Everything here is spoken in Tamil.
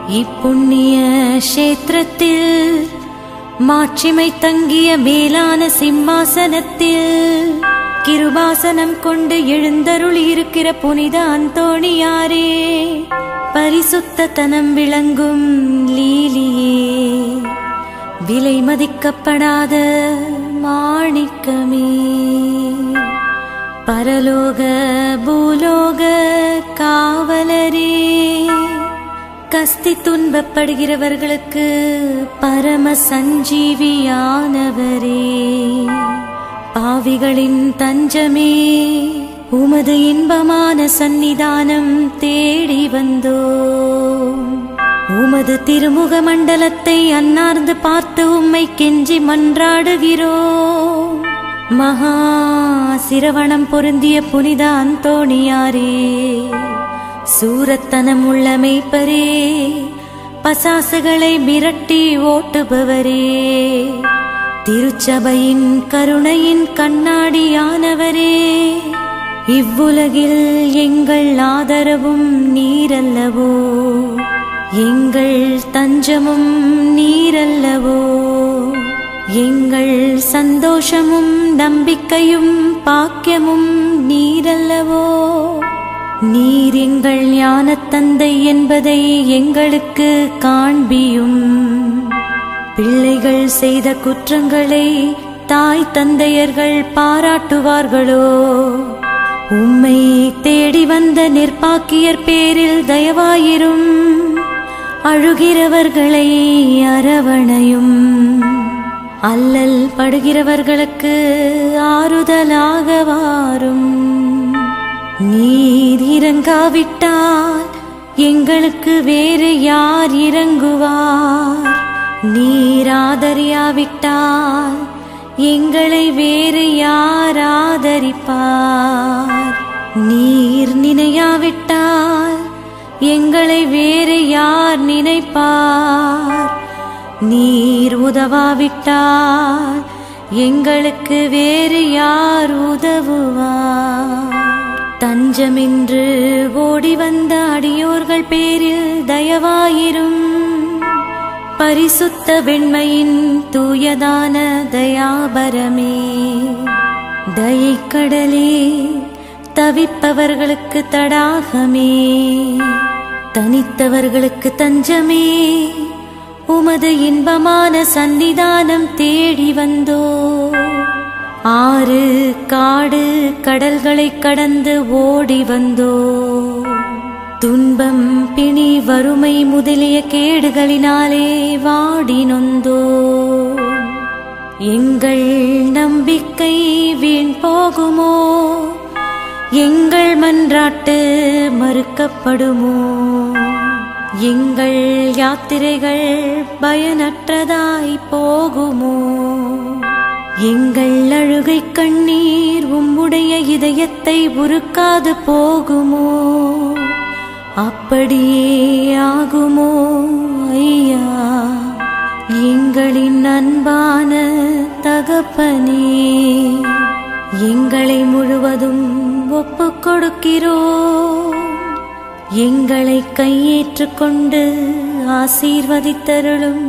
இப்புண்ணிய கஷேத்திரத்தில் மாட்சிமை தங்கிய மேலான சிம்மாசனத்தில் கிருபாசனம் கொண்டு எழுந்தருளி இருக்கிற புனித அந்தோணியாரே, பரிசுத்தத்தனம் விளங்கும் லீலியே, விலை மதிக்கப்படாத மாணிக்கமே, பரலோக பூலோக காவலரே, கஸ்தி துன்பப்படுகிறவர்களுக்கு பரம சஞ்சீவியானவரே, பாவிகளின் தஞ்சமே, உமது இன்பமான சந்நிதானம் தேடி வந்தோம். உமது திருமுக மண்டலத்தை அன்னார்ந்து பார்த்து உம்மை கெஞ்சி மன்றாடுகிறோம். மகா சிரவணம் பொருந்திய புனித அந்தோணியாரே, சூரத்தனம் உள்ள மெய்ப்பரே, பசாசுகளை மிரட்டி ஓட்டுபவரே, திருச்சபையின் கருணையின் கண்ணாடியானவரே, இவ்வுலகில் எங்கள் ஆதரவும் நீரல்லவோ, எங்கள் தஞ்சமும் நீரல்லவோ, எங்கள் சந்தோஷமும் நம்பிக்கையும் பாக்கியமும் நீரல்லவோ, நீர் எங்கள் ஞானத்தந்தை என்பதை எங்களுக்கு காண்பியும். பிள்ளைகள் செய்த குற்றங்களை தாய் தந்தையர்கள் பாராட்டுவார்களோ? உம்மை தேடி வந்த நிர்பாக்கியர் பேரில் தயவாயிரும். அழுகிறவர்களை அரவணையும். அல்லல் படுகிறவர்களுக்கு ஆறுதலாக வாரும். நீர் இறங்காவிட்டால் எங்களுக்கு வேறு யார் இறங்குவார்? நீர் ஆதரியாவிட்டால் எங்களை வேறு யார் ஆதரிப்பார்? நீர் நினையாவிட்டால் எங்களை வேறு யார் நினைப்பார்? நீர் உதவாவிட்டால் எங்களுக்கு வேறு யார் உதவுவார்? தஞ்சமின்று ஓடி வந்த அடியோர்கள் பேரில் தயவாயிரும். பரிசுத்த வெண்மையின் தூயதான தயாபரமே, தயைக்கடலே, தவிப்பவர்களுக்கு தடாகமே, தனித்தவர்களுக்கு தஞ்சமே, உமது இன்பமான சந்நிதானம் தேடி வந்தோ. ஆறு காடு கடல்களை கடந்து ஓடி வந்தோ. துன்பம் பிணி வறுமை முதலிய கேடுகளினாலே வாடி நொந்தோ. எங்கள் நம்பிக்கை வீண் போகுமோ? எங்கள் மன்றாட்டு மறுக்கப்படுமோ? எங்கள் யாத்திரைகள் பயனற்றதாய் போகுமோ? எங்கள் அழுகை கண்ணீர் உம்முடைய இதயத்தை உருக்காது போகுமோ? அப்படியே ஆகுமோ ஐயா, எங்களின் அன்பான தகப்பனே? எங்களை முழுவதும் ஒப்புக் கொடுக்கிறோம். எங்களை கையேற்றுக் கொண்டு ஆசீர்வதித்தருளும்.